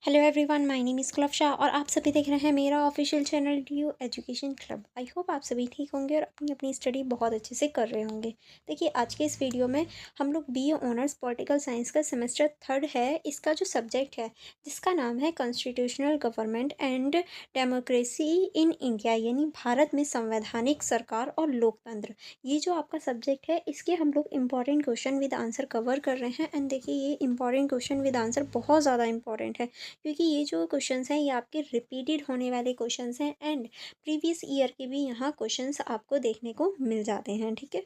Hello everyone, my name is क्लवशा और आप सभी देख रहे हैं मेरा official channel due education club. I hope आप सभी ठीक होंगे और अपनी अपनी स्टडी बहुत अच्छे से कर रहे होंगे। देखिए, आज के इस वीडियो में हम लोग बीए ऑनर्स पॉलिटिकल साइंस का सेमेस्टर 3 है, इसका जो सब्जेक्ट है जिसका नाम है constitutional government and democracy in India, यानी भारत में संवैधानिक सरकार और लोकतंत्र। ये जो आपका सब्जेक्ट है इसके हम लोग important question with answer cover कर रहे हैं। एंड देखिए, ये इंपॉर्टेंट क्वेश्चन विद आंसर बहुत ज़्यादा इंपॉर्टेंट है, क्योंकि ये जो क्वेश्चंस हैं ये आपके रिपीटेड होने वाले क्वेश्चंस हैं एंड प्रीवियस ईयर के भी यहाँ क्वेश्चंस आपको देखने को मिल जाते हैं। ठीक है,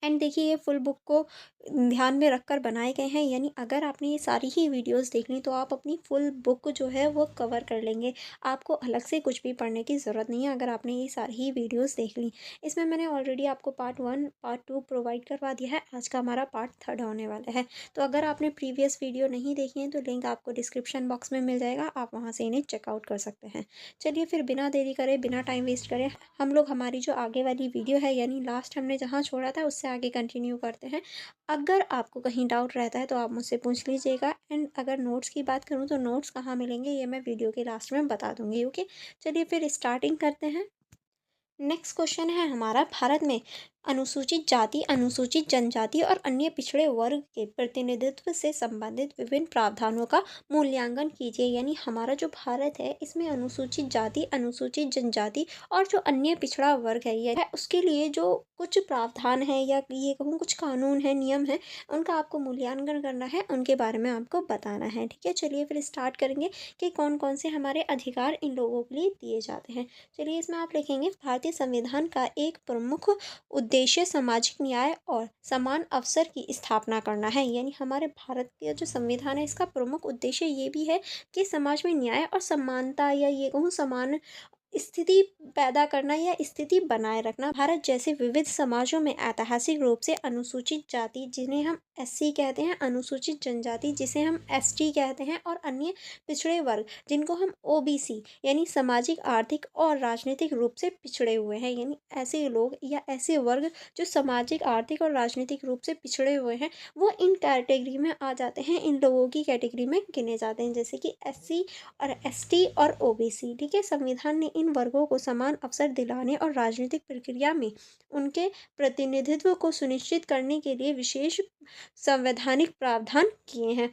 एंड देखिए, ये फुल बुक को ध्यान में रखकर बनाए गए हैं, यानी अगर आपने ये सारी ही वीडियोस देख ली तो आप अपनी फुल बुक जो है वो कवर कर लेंगे। आपको अलग से कुछ भी पढ़ने की ज़रूरत नहीं है अगर आपने ये सारी ही वीडियोस देख ली। इसमें मैंने ऑलरेडी आपको पार्ट 1 पार्ट 2 प्रोवाइड करवा दिया है। आज का हमारा पार्ट 3 होने वाला है। तो अगर आपने प्रीवियस वीडियो नहीं देखी है तो लिंक आपको डिस्क्रिप्शन बॉक्स में मिल जाएगा, आप वहाँ से इन्हें चेकआउट कर सकते हैं। चलिए फिर बिना देरी करे, बिना टाइम वेस्ट करे, हम लोग हमारी जो आगे वाली वीडियो है, यानी लास्ट हमने जहाँ छोड़ा था उससे आगे कंटिन्यू करते हैं। अगर आपको कहीं डाउट रहता है तो आप मुझसे पूछ लीजिएगा। एंड अगर नोट्स की बात करूँ तो नोट्स कहाँ मिलेंगे ये मैं वीडियो के लास्ट में बता दूंगी। ओके, चलिए फिर स्टार्टिंग करते हैं। नेक्स्ट क्वेश्चन है हमारा, भारत में अनुसूचित जाति, अनुसूचित जनजाति और अन्य पिछड़े वर्ग के प्रतिनिधित्व से संबंधित विभिन्न प्रावधानों का मूल्यांकन कीजिए। यानी हमारा जो भारत है इसमें अनुसूचित जाति, अनुसूचित जनजाति और जो अन्य पिछड़ा वर्ग है ये है, उसके लिए जो कुछ प्रावधान है या ये कहूँ कुछ कानून है, नियम है, उनका आपको मूल्यांकन करना है, उनके बारे में आपको बताना है। ठीक है, चलिए फिर स्टार्ट करेंगे कि कौन कौन से हमारे अधिकार इन लोगों के लिए दिए जाते हैं। चलिए, इसमें आप लिखेंगे, भारतीय संविधान का एक प्रमुख उद्देश्य सामाजिक न्याय और समान अवसर की स्थापना करना है। यानी हमारे भारत का जो संविधान है इसका प्रमुख उद्देश्य ये भी है कि समाज में न्याय और समानता, या ये कहूँ समान स्थिति पैदा करना या स्थिति बनाए रखना। भारत जैसे विविध समाजों में ऐतिहासिक रूप से अनुसूचित जाति, जिन्हें हम एससी कहते हैं, अनुसूचित जनजाति जिसे हम एसटी कहते हैं, और अन्य पिछड़े वर्ग जिनको हम ओबीसी यानी सामाजिक, आर्थिक और राजनीतिक रूप से पिछड़े हुए हैं, यानी ऐसे लोग या ऐसे वर्ग जो सामाजिक, आर्थिक और राजनीतिक रूप से पिछड़े हुए हैं, वो इन कैटेगरी में आ जाते हैं, इन लोगों की कैटेगरी में गिने जाते हैं, जैसे कि एससी और एसटी और ओबीसी। ठीक है, संविधान ने इन वर्गों को समान अवसर दिलाने और राजनीतिक प्रक्रिया में उनके प्रतिनिधित्व को सुनिश्चित करने के लिए विशेष संवैधानिक प्रावधान किए हैं।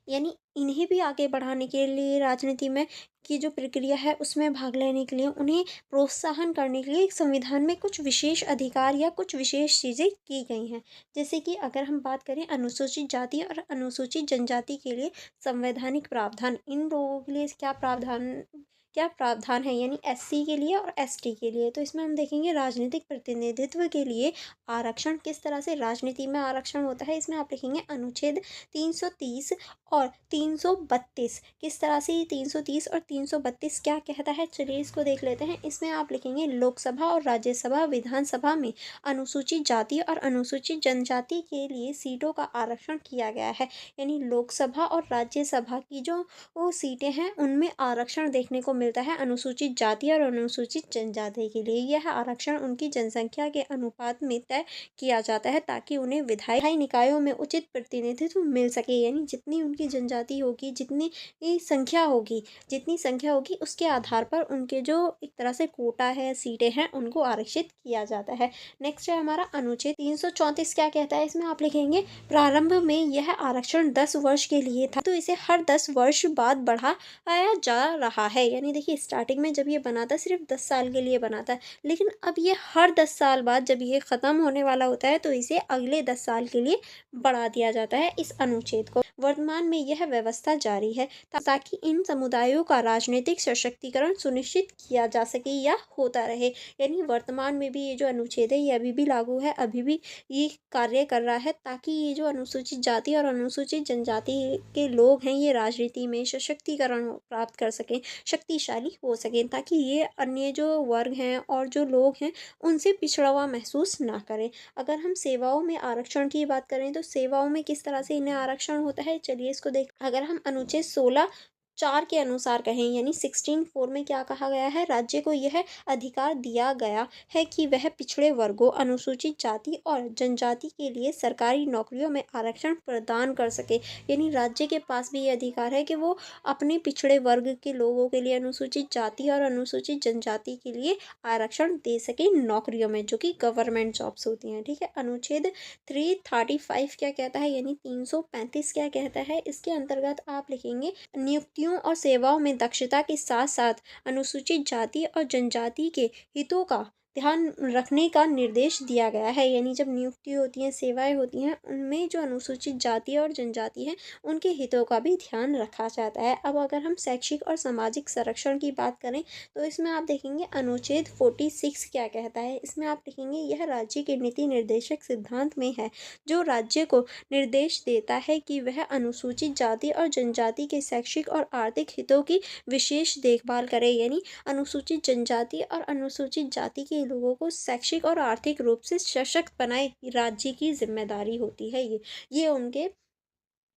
यानी इन्हें भी आगे बढ़ाने के लिए राजनीति में की जो प्रक्रिया है उसमें भाग लेने के लिए, उन्हें प्रोत्साहन करने के लिए संविधान में कुछ विशेष अधिकार या कुछ विशेष चीज़ें की गई हैं। जैसे कि अगर हम बात करें अनुसूचित जाति और अनुसूचित जनजाति के लिए संवैधानिक प्रावधान, इन लोगों के लिए क्या प्रावधान है, यानी एससी के लिए और एसटी के लिए। तो इसमें हम देखेंगे राजनीतिक प्रतिनिधित्व के लिए आरक्षण, किस तरह से राजनीति में आरक्षण होता है। इसमें आप लिखेंगे अनुच्छेद 330 और 332, किस तरह से ये 330 और 332 क्या कहता है, चलिए इसको देख लेते हैं। इसमें आप लिखेंगे लोकसभा और राज्यसभा, विधानसभा में अनुसूचित जाति और अनुसूचित जनजाति के लिए सीटों का आरक्षण किया गया है। यानी लोकसभा और राज्यसभा की जो वो सीटें हैं उनमें आरक्षण देखने को मिलता है अनुसूचित जाति और अनुसूचित जनजाति के लिए। यह आरक्षण उनकी जनसंख्या के अनुपात में तय किया जाता है ताकि उन्हें विधायी निकायों में उचित प्रतिनिधित्व मिल सके। यानी जितनी उनकी जनजाति होगी, जितनी जितनी संख्या होगी उसके आधार पर उनके जो एक तरह से कोटा है, सीटें हैं, उनको आरक्षित किया जाता है। नेक्स्ट है हमारा अनुच्छेद 334, क्या कहता है। इसमें आप लिखेंगे प्रारंभ में यह आरक्षण 10 वर्ष के लिए था, तो इसे हर 10 वर्ष बाद बढ़ाया जा रहा है। यानी देखिए, स्टार्टिंग में जब ये बना था सिर्फ 10 साल के लिए बना था, लेकिन अब ये हर 10 साल बाद जब ये ख़त्म होने वाला होता है तो इसे अगले 10 साल के लिए बढ़ा दिया जाता है इस अनुच्छेद को। वर्तमान में यह व्यवस्था जारी है ताकि इन समुदायों का राजनीतिक सशक्तिकरण सुनिश्चित किया जा सके या होता रहे। यानी वर्तमान में भी ये जो अनुच्छेद है ये अभी भी लागू है, अभी भी ये कार्य कर रहा है ताकि ये जो अनुसूचित जाति और अनुसूचित जनजाति के लोग हैं ये राजनीति में सशक्तिकरण प्राप्त कर सकें, शक्तिशाली हो सकें, ताकि ये अन्य जो वर्ग हैं और जो लोग हैं उनसे पिछड़ा हुआ महसूस ना करें। अगर हम सेवाओं में आरक्षण की बात करें तो सेवाओं में किस तरह से इन्हें आरक्षण होता है, चलिए इसको देख। अगर हम अनुच्छेद 16 4 के अनुसार कहें यानी 16(4) में क्या कहा गया है, राज्य को यह अधिकार दिया गया है कि वह पिछड़े वर्गों, अनुसूचित जाति और जनजाति के लिए सरकारी नौकरियों में आरक्षण प्रदान कर सके। यानी राज्य के पास भी ये अधिकार है कि वो अपने पिछड़े वर्ग के लोगों के लिए, अनुसूचित जाति और अनुसूचित जनजाति के लिए आरक्षण दे सके नौकरियों में, जो कि गवर्नमेंट जॉब्स होती हैं। ठीक है, अनुच्छेद 335 क्या कहता है, यानी 335 क्या कहता है, इसके अंतर्गत आप लिखेंगे नियुक्तियों और सेवाओं में दक्षता के साथ साथ अनुसूचित जाति और जनजाति के हितों का ध्यान रखने का निर्देश दिया गया है। यानी जब नियुक्ति होती है, सेवाएं होती हैं, उनमें जो अनुसूचित जाति और जनजाति है उनके हितों का भी ध्यान रखा जाता है। अब अगर हम शैक्षिक और सामाजिक संरक्षण की बात करें तो इसमें आप देखेंगे अनुच्छेद 46 क्या कहता है। इसमें आप लिखेंगे यह राज्य के नीति निर्देशक सिद्धांत में है, जो राज्य को निर्देश देता है कि वह अनुसूचित जाति और जनजाति के शैक्षिक और आर्थिक हितों की विशेष देखभाल करे। यानी अनुसूचित जनजाति और अनुसूचित जाति के लोगों को शैक्षिक और आर्थिक रूप से सशक्त बनाए राज्य की जिम्मेदारी होती है। ये उनके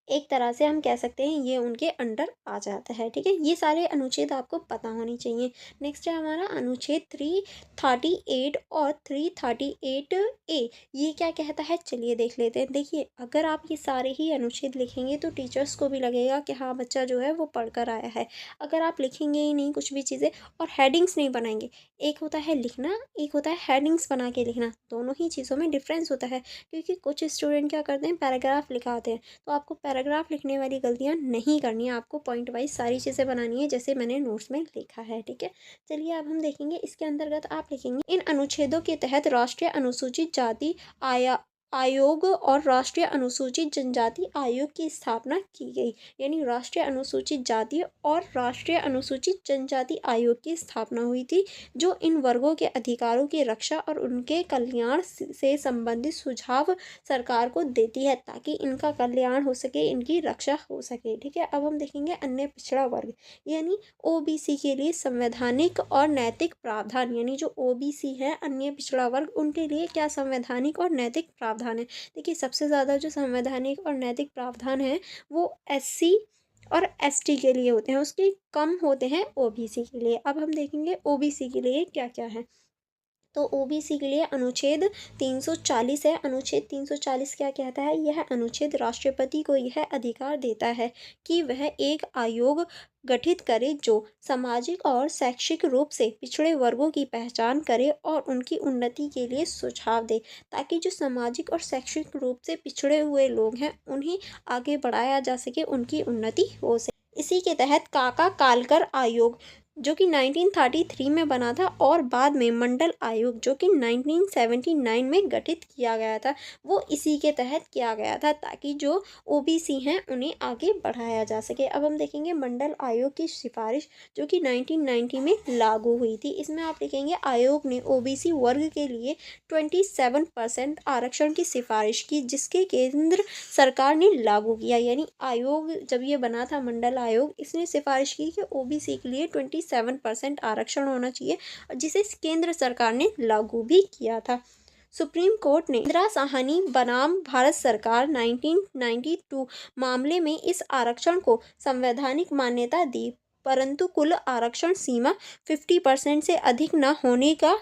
एक तरह से हम कह सकते हैं ये उनके अंडर आ जाता है। ठीक है, ये सारे अनुच्छेद आपको पता होने चाहिए। नेक्स्ट है हमारा अनुच्छेद 338 और 338A। ये क्या कहता है, चलिए देख लेते हैं। देखिए, अगर आप ये सारे ही अनुच्छेद लिखेंगे तो टीचर्स को भी लगेगा कि हाँ बच्चा जो है वो पढ़ कर आया है। अगर आप लिखेंगे ही नहीं कुछ भी चीज़ें और हेडिंग्स नहीं बनाएंगे, एक होता है लिखना, एक होता है हेडिंग्स बना के लिखना, दोनों ही चीज़ों में डिफरेंस होता है। क्योंकि कुछ स्टूडेंट क्या करते हैं, पैराग्राफ लिखाते हैं, तो आपको पैराग्राफ लिखने वाली गलतियाँ नहीं करनी है, आपको पॉइंट वाइज सारी चीज़ें बनानी है जैसे मैंने नोट्स में लिखा है। ठीक है, चलिए अब हम देखेंगे इसके अंतर्गत आप लिखेंगे इन अनुच्छेदों के तहत राष्ट्रीय अनुसूचित जाति आयोग और राष्ट्रीय अनुसूचित जनजाति आयोग की स्थापना की गई। यानी राष्ट्रीय अनुसूचित जाति और राष्ट्रीय अनुसूचित जनजाति आयोग की स्थापना हुई थी, जो इन वर्गों के अधिकारों की रक्षा और उनके कल्याण से संबंधित सुझाव सरकार को देती है, ताकि इनका कल्याण हो सके, इनकी रक्षा हो सके। ठीक है, अब हम देखेंगे अन्य पिछड़ा वर्ग यानी ओबीसी के लिए संवैधानिक और नैतिक प्रावधान। यानी जो ओबीसी है, अन्य पिछड़ा वर्ग, उनके लिए क्या संवैधानिक और नैतिक प्रावधान है। देखिए, सबसे ज़्यादा जो संवैधानिक और नैतिक प्रावधान है वो एससी और एसटी के लिए होते हैं, उसके कम होते हैं ओबीसी के लिए। अब हम देखेंगे ओबीसी के लिए क्या क्या है। तो ओबीसी के लिए अनुच्छेद 340 है। अनुच्छेद 340 क्या कहता है, यह अनुच्छेद राष्ट्रपति को यह अधिकार देता है कि वह एक आयोग गठित करे जो सामाजिक और शैक्षिक रूप से पिछड़े वर्गों की पहचान करे और उनकी उन्नति के लिए सुझाव दे, ताकि जो सामाजिक और शैक्षिक रूप से पिछड़े हुए लोग हैं उन्हें आगे बढ़ाया जा सके, उनकी उन्नति हो सके। इसी के तहत काका कालकर आयोग जो कि 1933 में बना था और बाद में मंडल आयोग जो कि 1979 में गठित किया गया था, वो इसी के तहत किया गया था, ताकि जो ओबीसी हैं उन्हें आगे बढ़ाया जा सके। अब हम देखेंगे मंडल आयोग की सिफारिश जो कि 1990 में लागू हुई थी। इसमें आप लिखेंगे आयोग ने ओबीसी वर्ग के लिए 27% आरक्षण की सिफारिश की, जिसके केंद्र सरकार ने लागू किया। यानी आयोग जब ये बना था मंडल आयोग, इसने सिफारिश की कि ओबीसी के लिए 27% आरक्षण होना चाहिए, जिसे केंद्र सरकार ने लागू भी किया था। सुप्रीम कोर्ट ने इंदिरा साहनी बनाम भारत सरकार 1992 मामले में इस आरक्षण को संवैधानिक मान्यता दी, परंतु कुल आरक्षण सीमा 50% से अधिक न होने का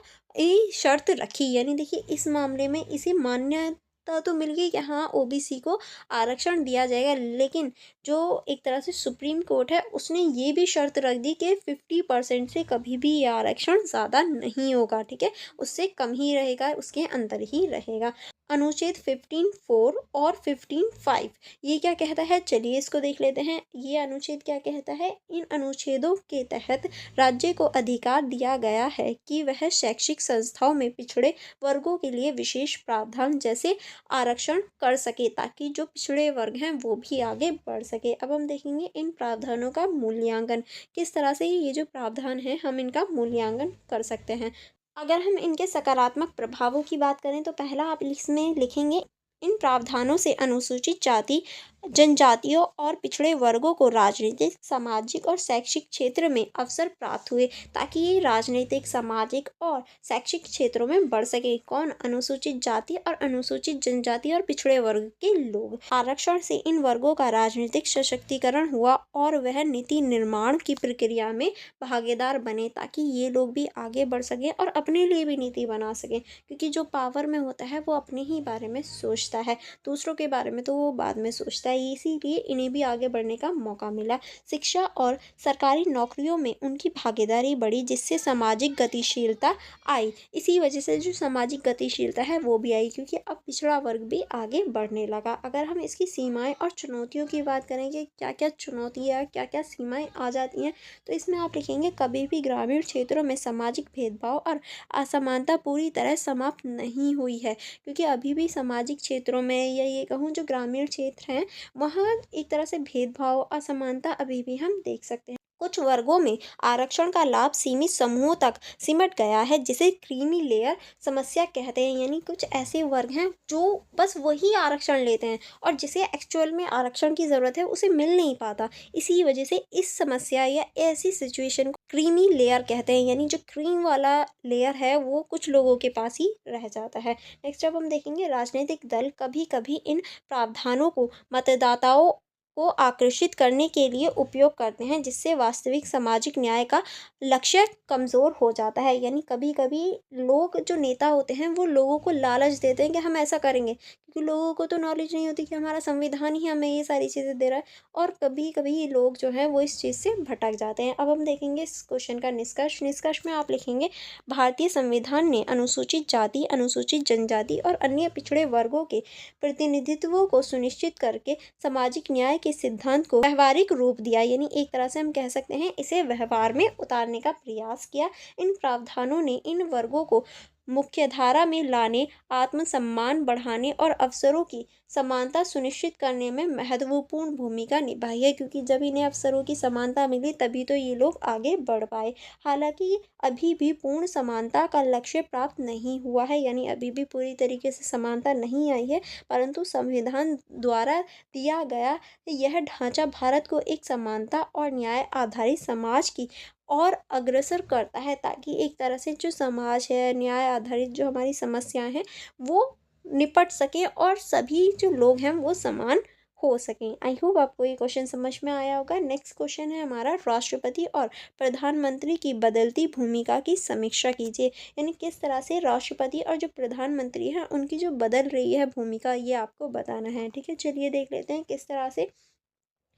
शर्त रखी। यानी देखिए, इस मामले में इसे मान्यता तो मिल गई कि हाँ ओबीसी को आरक्षण दिया जाएगा, लेकिन जो एक तरह से सुप्रीम कोर्ट है उसने ये भी शर्त रख दी कि 50% से कभी भी ये आरक्षण ज़्यादा नहीं होगा। ठीक है, उससे कम ही रहेगा, उसके अंदर ही रहेगा। अनुच्छेद 15(4) और 15(5) ये क्या कहता है, चलिए इसको देख लेते हैं। ये अनुच्छेद क्या कहता है, इन अनुच्छेदों के तहत राज्य को अधिकार दिया गया है कि वह शैक्षिक संस्थाओं में पिछड़े वर्गों के लिए विशेष प्रावधान जैसे आरक्षण कर सके, ताकि जो पिछड़े वर्ग हैं वो भी आगे बढ़ सके। अब हम देखेंगे इन प्रावधानों का मूल्यांकन, किस तरह से ये जो प्रावधान है हम इनका मूल्यांकन कर सकते हैं। अगर हम इनके सकारात्मक प्रभावों की बात करें तो पहला आप इसमें लिखेंगे इन प्रावधानों से अनुसूचित जाति जनजातियों और पिछड़े वर्गों को राजनीतिक, सामाजिक और शैक्षिक क्षेत्र में अवसर प्राप्त हुए, ताकि ये राजनीतिक, सामाजिक और शैक्षिक क्षेत्रों में बढ़ सके। कौन? अनुसूचित जाति और अनुसूचित जनजाति और पिछड़े वर्ग के लोग। आरक्षण से इन वर्गों का राजनीतिक सशक्तिकरण हुआ और वह नीति निर्माण की प्रक्रिया में भागीदार बने, ताकि ये लोग भी आगे बढ़ सकें और अपने लिए भी नीति बना सकें। क्योंकि जो पावर में होता है वो अपने ही बारे में सोचता है, दूसरों के बारे में तो वो बाद में सोचता है, इसीलिए इन्हें भी आगे बढ़ने का मौका मिला। शिक्षा और सरकारी नौकरियों में उनकी भागीदारी बढ़ी, जिससे सामाजिक गतिशीलता आई। इसी वजह से जो सामाजिक गतिशीलता है वो भी आई, क्योंकि अब पिछड़ा वर्ग भी आगे बढ़ने लगा। अगर हम इसकी सीमाएं और चुनौतियों की बात करेंगे, क्या क्या चुनौतियाँ, क्या क्या सीमाएं आ जाती हैं, तो इसमें आप लिखेंगे कभी भी ग्रामीण क्षेत्रों में सामाजिक भेदभाव और असमानता पूरी तरह समाप्त नहीं हुई है। क्योंकि अभी भी सामाजिक क्षेत्रों में, या ये कहूँ जो ग्रामीण क्षेत्र हैं, वहाँ एक तरह से भेदभाव, असमानता अभी भी हम देख सकते हैं। कुछ वर्गों में आरक्षण का लाभ सीमित समूहों तक सिमट गया है, जिसे क्रीमी लेयर समस्या कहते हैं। यानी कुछ ऐसे वर्ग हैं जो बस वही आरक्षण लेते हैं और जिसे एक्चुअल में आरक्षण की ज़रूरत है उसे मिल नहीं पाता। इसी वजह से इस समस्या या ऐसी सिचुएशन को क्रीमी लेयर कहते हैं, यानी जो क्रीम वाला लेयर है वो कुछ लोगों के पास ही रह जाता है। नेक्स्ट अब हम देखेंगे राजनीतिक दल कभी कभी इन प्रावधानों को मतदाताओं को आकर्षित करने के लिए उपयोग करते हैं, जिससे वास्तविक सामाजिक न्याय का लक्ष्य कमज़ोर हो जाता है। यानी कभी कभी लोग, जो नेता होते हैं, वो लोगों को लालच देते हैं कि हम ऐसा करेंगे, क्योंकि लोगों को तो नॉलेज नहीं होती कि हमारा संविधान ही हमें ये सारी चीज़ें दे रहा है, और कभी कभी लोग जो हैं वो इस चीज़ से भटक जाते हैं। अब हम देखेंगे इस क्वेश्चन का निष्कर्ष। निष्कर्ष में आप लिखेंगे भारतीय संविधान ने अनुसूचित जाति, अनुसूचित जनजाति और अन्य पिछड़े वर्गों के प्रतिनिधित्व को सुनिश्चित करके सामाजिक न्याय के सिद्धांत को व्यवहारिक रूप दिया। यानी एक तरह से हम कह सकते हैं इसे व्यवहार में उतारने का प्रयास किया। इन प्रावधानों ने इन वर्गों को मुख्यधारा में लाने, आत्मसम्मान बढ़ाने और अवसरों की समानता सुनिश्चित करने में महत्वपूर्ण भूमिका निभाई है, क्योंकि जब इन्हें अवसरों की समानता मिली तभी तो ये लोग आगे बढ़ पाए। हालांकि अभी भी पूर्ण समानता का लक्ष्य प्राप्त नहीं हुआ है, यानी अभी भी पूरी तरीके से समानता नहीं आई है, परंतु संविधान द्वारा दिया गया यह ढांचा भारत को एक समानता और न्याय आधारित समाज की और अग्रसर करता है, ताकि एक तरह से जो समाज है, न्याय आधारित जो हमारी समस्याएं हैं, वो निपट सकें और सभी जो लोग हैं वो समान हो सकें। आई होप आपको ये क्वेश्चन समझ में आया होगा। नेक्स्ट क्वेश्चन है हमारा, राष्ट्रपति और प्रधानमंत्री की बदलती भूमिका की समीक्षा कीजिए। यानी किस तरह से राष्ट्रपति और जो प्रधानमंत्री हैं उनकी जो बदल रही है भूमिका, ये आपको बताना है। ठीक है, चलिए देख लेते हैं किस तरह से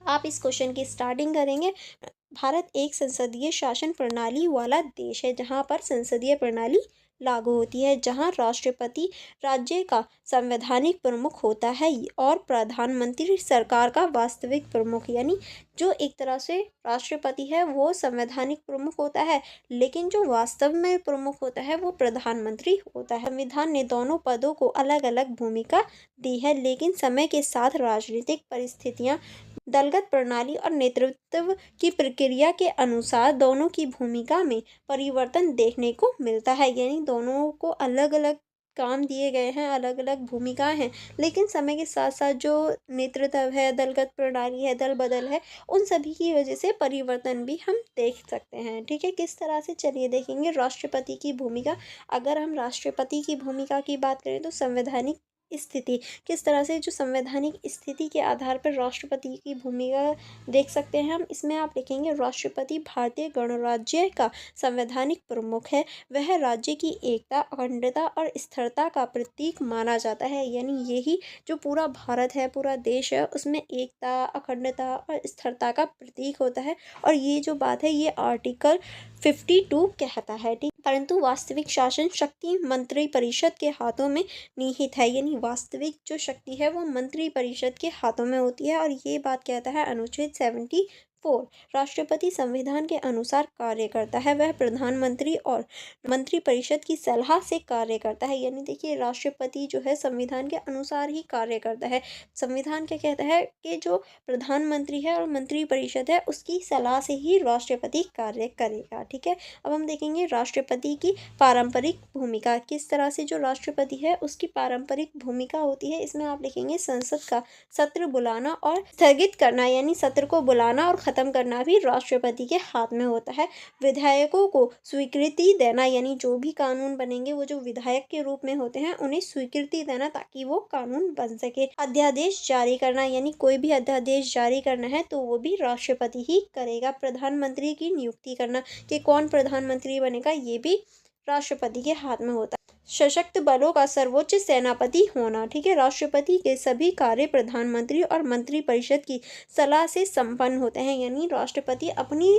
आप इस क्वेश्चन की स्टार्टिंग करेंगे। भारत एक संसदीय शासन प्रणाली वाला देश है, जहाँ पर संसदीय प्रणाली लागू होती है, जहाँ राष्ट्रपति राज्य का संवैधानिक प्रमुख होता है और प्रधानमंत्री सरकार का वास्तविक प्रमुख। यानी जो एक तरह से राष्ट्रपति है वो संवैधानिक प्रमुख होता है, लेकिन जो वास्तव में प्रमुख होता है वो प्रधानमंत्री होता है। संविधान ने दोनों पदों को अलग अलग भूमिका दी है, लेकिन समय के साथ राजनीतिक परिस्थितियाँ, दलगत प्रणाली और नेतृत्व की प्रक्रिया के अनुसार दोनों की भूमिका में परिवर्तन देखने को मिलता है। यानी दोनों को अलग अलग काम दिए गए हैं, अलग अलग भूमिकाएं हैं, लेकिन समय के साथ साथ जो नेतृत्व है, दलगत प्रणाली है, दल बदल है, उन सभी की वजह से परिवर्तन भी हम देख सकते हैं। ठीक है, किस तरह से, चलिए देखेंगे राष्ट्रपति की भूमिका। अगर हम राष्ट्रपति की भूमिका की बात करें तो संवैधानिक स्थिति, किस तरह से जो संवैधानिक स्थिति के आधार पर राष्ट्रपति की भूमिका देख सकते हैं हम। इसमें आप लिखेंगे राष्ट्रपति भारतीय गणराज्य का संवैधानिक प्रमुख है। वह राज्य की एकता, अखंडता और स्थिरता का प्रतीक माना जाता है। यानी यही जो पूरा भारत है, पूरा देश है, उसमें एकता, अखंडता और स्थिरता का प्रतीक होता है। और ये जो बात है ये आर्टिकल 52 कहता है। ठीक, परंतु वास्तविक शासन शक्ति मंत्रिपरिषद के हाथों में निहित है। यानी वास्तविक जो शक्ति है वो मंत्रिपरिषद के हाथों में होती है, और ये बात कहता है अनुच्छेद 4 राष्ट्रपति संविधान के अनुसार कार्य करता है, वह प्रधानमंत्री और मंत्रिपरिषद की सलाह से कार्य करता है। यानी देखिए राष्ट्रपति जो है संविधान के अनुसार ही कार्य करता है। संविधान क्या कहता है कि जो प्रधानमंत्री है और मंत्रिपरिषद है उसकी सलाह से ही राष्ट्रपति कार्य करेगा। ठीक है, अब हम देखेंगे राष्ट्रपति की पारंपरिक भूमिका। किस तरह से जो राष्ट्रपति है उसकी पारंपरिक भूमिका होती है, इसमें आप लिखेंगे संसद का सत्र बुलाना और स्थगित करना, यानी सत्र को बुलाना और खत्म करना भी राष्ट्रपति के हाथ में होता है। विधायकों को स्वीकृति देना, यानी जो भी कानून बनेंगे वो जो विधायक के रूप में होते हैं उन्हें स्वीकृति देना ताकि वो कानून बन सके। अध्यादेश जारी करना, यानी कोई भी अध्यादेश जारी करना है तो वो भी राष्ट्रपति ही करेगा। प्रधानमंत्री की नियुक्ति करना कि कौन प्रधानमंत्री बनेगा ये भी राष्ट्रपति के हाथ में होता है। सशक्त बलों का सर्वोच्च सेनापति होना। ठीक है, राष्ट्रपति के सभी कार्य प्रधानमंत्री और मंत्रिपरिषद की सलाह से संपन्न होते हैं। यानी राष्ट्रपति अपनी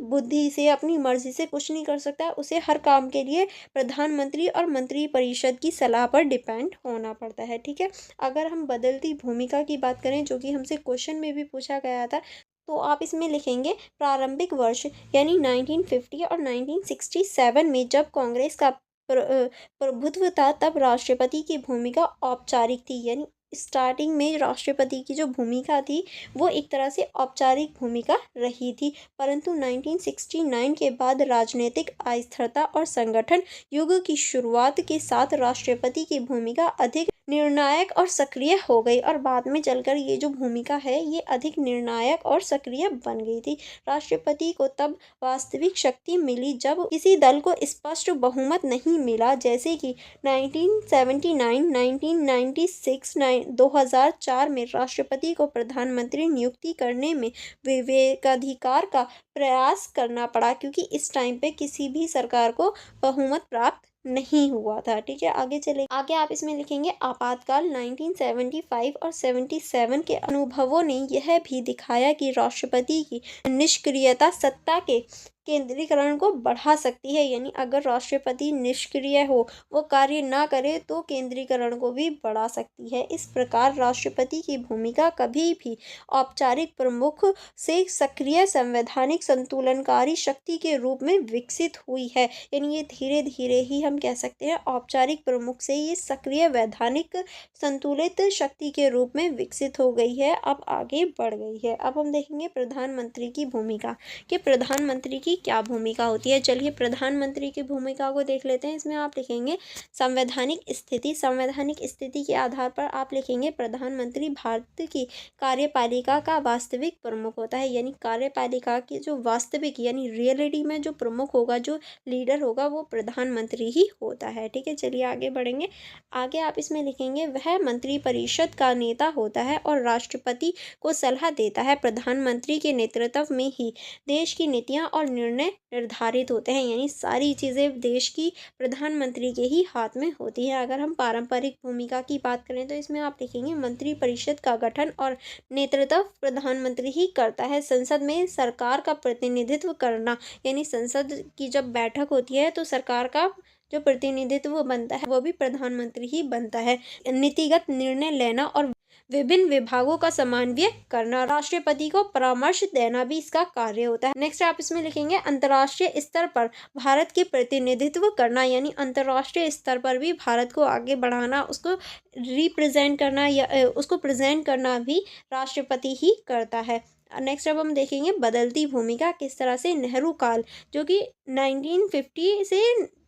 बुद्धि से अपनी मर्जी से कुछ नहीं कर सकता, उसे हर काम के लिए प्रधानमंत्री और मंत्रिपरिषद की सलाह पर डिपेंड होना पड़ता है। ठीक है, अगर हम बदलती भूमिका की बात करें जो कि हमसे क्वेश्चन में भी पूछा गया था, तो आप इसमें लिखेंगे प्रारंभिक वर्ष यानी 1950 और 1967 में जब कांग्रेस का प्रभुत्व था तब राष्ट्रपति की भूमिका औपचारिक थी। यानी स्टार्टिंग में राष्ट्रपति की जो भूमिका थी वो एक तरह से औपचारिक भूमिका रही थी, परंतु 1969 के बाद राजनीतिक अस्थिरता और संगठन युग की शुरुआत के साथ राष्ट्रपति की भूमिका अधिक निर्णायक और सक्रिय हो गई और बाद में चलकर ये जो भूमिका है ये अधिक निर्णायक और सक्रिय बन गई थी। राष्ट्रपति को तब वास्तविक शक्ति मिली जब किसी दल को स्पष्ट बहुमत नहीं मिला, जैसे कि 1979, 1996, 2004 में राष्ट्रपति को प्रधानमंत्री नियुक्ति करने में विवेकाधिकार का प्रयास करना पड़ा क्योंकि इस टाइम पे किसी भी सरकार को बहुमत प्राप्त नहीं हुआ था। ठीक है, आगे चले, आगे आप इसमें लिखेंगे आपातकाल। 1975 और 77 के अनुभवों ने यह भी दिखाया कि राष्ट्रपति की निष्क्रियता सत्ता के केंद्रीकरण को बढ़ा सकती है। यानी अगर राष्ट्रपति निष्क्रिय हो, वो कार्य ना करे तो केंद्रीकरण को भी बढ़ा सकती है। इस प्रकार राष्ट्रपति की भूमिका कभी भी औपचारिक प्रमुख से सक्रिय संवैधानिक संतुलनकारी शक्ति के रूप में विकसित हुई है। यानी ये धीरे धीरे ही हम कह सकते हैं औपचारिक प्रमुख से ये सक्रिय वैधानिक संतुलित शक्ति के रूप में विकसित हो गई है, अब आगे बढ़ गई है। अब हम देखेंगे प्रधानमंत्री की भूमिका कि प्रधानमंत्री की क्या भूमिका होती है। चलिए प्रधानमंत्री की भूमिका को देख लेते हैं। इसमें आप लिखेंगे संवैधानिक स्थिति। संवैधानिक स्थिति के आधार पर आप लिखेंगे प्रधानमंत्री भारत की कार्यपालिका का वास्तविक प्रमुख होता है। यानी कार्यपालिका की जो वास्तविक यानी रियलिटी में जो प्रमुख होगा, जो लीडर होगा, वो प्रधानमंत्री ही होता है। ठीक है, चलिए आगे बढ़ेंगे। आगे आप इसमें लिखेंगे वह मंत्रिपरिषद का नेता होता है और राष्ट्रपति को सलाह देता है। प्रधानमंत्री के नेतृत्व में ही देश की नीतियां और निर्णय निर्धारित होते हैं। यानी सारी चीज़ें देश की प्रधानमंत्री के ही हाथ में होती है। अगर हम पारंपरिक भूमिका की बात करें तो इसमें आप लिखेंगे मंत्रिपरिषद का गठन और नेतृत्व प्रधानमंत्री ही करता है। संसद में सरकार का प्रतिनिधित्व करना, यानी संसद की जब बैठक होती है तो सरकार का जो प्रतिनिधित्व बनता है वो भी प्रधानमंत्री ही बनता है। नीतिगत निर्णय लेना और विभिन्न विभागों का समन्वय करना, राष्ट्रपति को परामर्श देना भी इसका कार्य होता है। नेक्स्ट आप इसमें लिखेंगे अंतर्राष्ट्रीय स्तर पर भारत की प्रतिनिधित्व करना, यानी अंतर्राष्ट्रीय स्तर पर भी भारत को आगे बढ़ाना, उसको रिप्रेजेंट करना या उसको प्रेजेंट करना भी राष्ट्रपति ही करता है। नेक्स्ट अब हम देखेंगे बदलती भूमिका किस तरह से। नेहरू काल जो कि 1950 से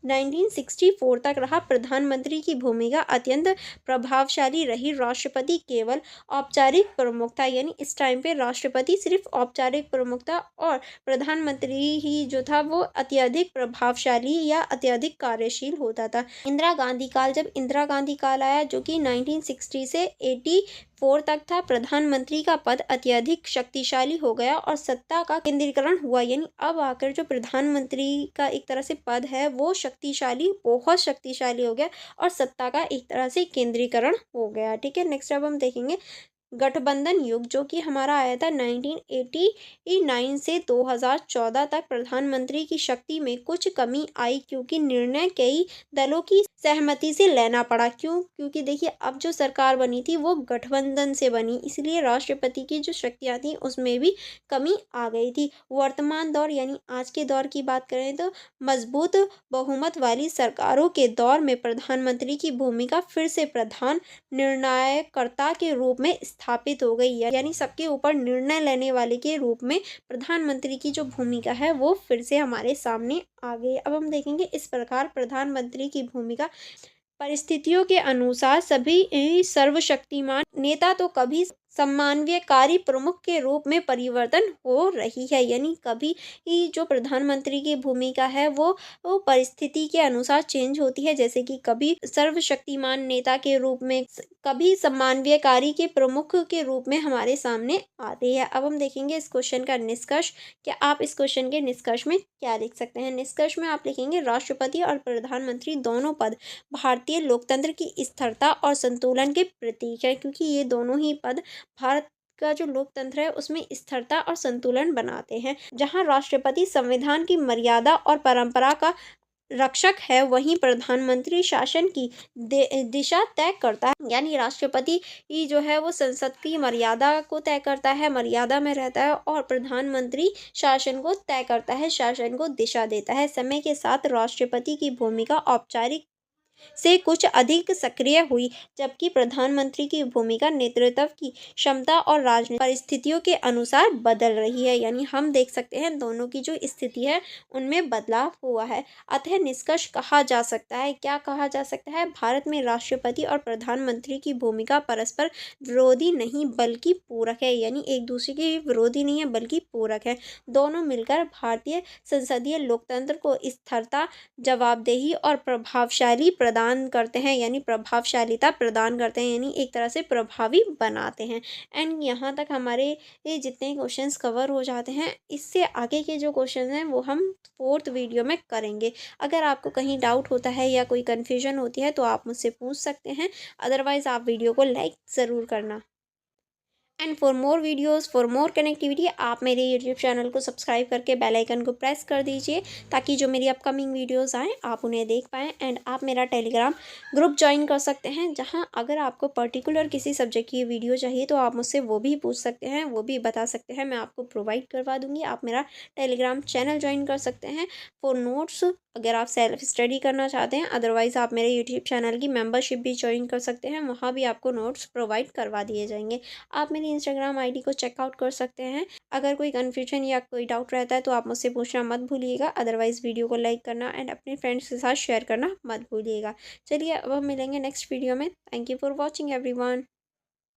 1964 तक रहा, प्रधानमंत्री की भूमिका अत्यंत प्रभावशाली रही। राष्ट्रपति केवल औपचारिक प्रमुख था, यानी इस टाइम पे राष्ट्रपति सिर्फ औपचारिक प्रमुख था और प्रधानमंत्री ही जो था वो अत्यधिक प्रभावशाली या अत्यधिक कार्यशील होता था। इंदिरा गांधी काल, जब इंदिरा गांधी काल आया जो कि 1960 से 84 तक था, प्रधानमंत्री का पद अत्यधिक शक्तिशाली हो गया और सत्ता का केंद्रीकरण हुआ। यानी अब आकर जो प्रधानमंत्री का एक तरह से पद है वो शक्तिशाली, बहुत शक्तिशाली हो गया और सत्ता का एक तरह से केंद्रीकरण हो गया। ठीक है, नेक्स्ट अब हम देखेंगे गठबंधन युग जो कि हमारा आया था 1989 से 2014 तक, प्रधानमंत्री की शक्ति में कुछ कमी आई क्योंकि निर्णय कई दलों की सहमति से लेना पड़ा। क्यों? क्योंकि देखिए अब जो सरकार बनी थी वो गठबंधन से बनी, इसलिए राष्ट्रपति की जो शक्तियाँ थी उसमें भी कमी आ गई थी। वर्तमान दौर यानी आज के दौर की बात करें तो मजबूत बहुमत वाली सरकारों के दौर में प्रधानमंत्री की भूमिका फिर से प्रधान निर्णायकर्ता के रूप में स्थापित हो गई है, यानी सबके ऊपर निर्णय लेने वाले के रूप में प्रधानमंत्री की जो भूमिका है वो फिर से हमारे सामने आ गई। अब हम देखेंगे इस प्रकार प्रधानमंत्री की भूमिका परिस्थितियों के अनुसार सभी सर्वशक्तिमान नेता तो कभी समन्वयकारी प्रमुख के रूप में परिवर्तन हो रही है, यानी कभी ही जो प्रधानमंत्री की भूमिका है वो परिस्थिति के अनुसार चेंज होती है, जैसे कि कभी सर्वशक्तिमान नेता के रूप में, कभी समन्वयकारी के प्रमुख के रूप में हमारे सामने आती है। अब हम देखेंगे इस क्वेश्चन का निष्कर्ष। क्या आप इस क्वेश्चन के निष्कर्ष में क्या लिख सकते हैं? निष्कर्ष में आप लिखेंगे राष्ट्रपति और प्रधानमंत्री दोनों पद भारतीय लोकतंत्र की स्थिरता और संतुलन के प्रतीक है, क्योंकि ये दोनों ही पद भारत का जो लोकतंत्र है उसमें स्थिरता और संतुलन बनाते हैं। जहां राष्ट्रपति संविधान की मर्यादा और परंपरा का रक्षक है, वहीं प्रधानमंत्री शासन की दिशा तय करता है, यानी राष्ट्रपति ही जो है वो संसद की मर्यादा को तय करता है, मर्यादा में रहता है, और प्रधानमंत्री शासन को तय करता है, शासन को दिशा देता है। समय के साथ राष्ट्रपति की भूमिका औपचारिक से कुछ अधिक सक्रिय हुई, जबकि प्रधानमंत्री की भूमिका नेतृत्व की क्षमता और राजनीतिक परिस्थितियों के अनुसार बदल रही है, यानी हम देख सकते हैं दोनों की जो स्थिति है उनमें बदलाव हुआ है। अतः निष्कर्ष कहा जा सकता है, क्या कहा जा सकता है? भारत में राष्ट्रपति और प्रधानमंत्री की भूमिका परस्पर विरोधी नहीं बल्कि पूरक है, यानी एक दूसरे के विरोधी नहीं है बल्कि पूरक है। दोनों मिलकर भारतीय संसदीय लोकतंत्र को स्थिरता, जवाबदेही और प्रभावशाली प्रदान करते हैं, यानी प्रभावशालीता प्रदान करते हैं, यानी एक तरह से प्रभावी बनाते हैं। एंड यहाँ तक हमारे ये जितने क्वेश्चंस कवर हो जाते हैं, इससे आगे के जो क्वेश्चन हैं वो हम 4th वीडियो में करेंगे। अगर आपको कहीं डाउट होता है या कोई कन्फ्यूजन होती है तो आप मुझसे पूछ सकते हैं, अदरवाइज़ आप वीडियो को लाइक ज़रूर करना। And for more videos, for more connectivity, आप मेरे यूट्यूब चैनल को सब्सक्राइब करके बेल आइकन को प्रेस कर दीजिए, ताकि जो मेरी अपकमिंग वीडियोज़ आएँ आप उन्हें देख पाएँ। एंड आप मेरा टेलीग्राम ग्रुप ज्वाइन कर सकते हैं, जहां अगर आपको पर्टिकुलर किसी सब्जेक्ट की वीडियो चाहिए तो आप मुझसे वो भी पूछ सकते हैं, वो भी बता सकते हैं, मैं आपको प्रोवाइड करवा दूँगी। आप मेरा टेलीग्राम चैनल ज्वाइन कर सकते हैं फॉर नोट्स, अगर आप सेल्फ स्टडी करना चाहते हैं। अदरवाइज़ आप मेरे यूट्यूब चैनल की मेंबरशिप भी ज्वाइन कर सकते हैं, वहाँ भी आपको नोट्स प्रोवाइड करवा दिए जाएंगे। आप मेरी इंस्टाग्राम आईडी को चेकआउट कर सकते हैं। अगर कोई कन्फ्यूजन या कोई डाउट रहता है तो आप मुझसे पूछना मत भूलिएगा। अदरवाइज़ वीडियो को लाइक करना एंड अपने फ्रेंड्स के साथ शेयर करना मत भूलिएगा। चलिए अब हम मिलेंगे नेक्स्ट वीडियो में। Thank you for watching everyone.